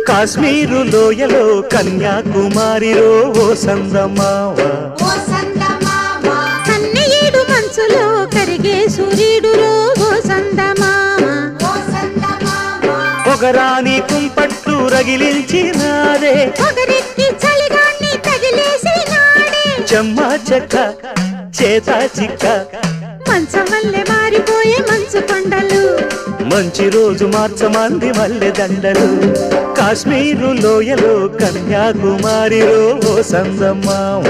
కాశ్మీరు లోయలో కన్యాకుమారిలో ఓ సందమావ కన్నయ్యేడు మనసులో కరిగే సూర్యుడులో ఓ సందమామ పొగరాని కుంపట్లు రగిలించినాడే పొగరెక్కి చలిగాన్ని తగిలేసినాడే చెమ్మా చెక్క చేత చిక్క మంచం వల్లే మారిపోయే మంచు కొండలు మంచి రోజు మార్చమంది మల్లె దండలు కాశ్మీరు లోయలో కన్యాకుమారిలో ఓ సందమావ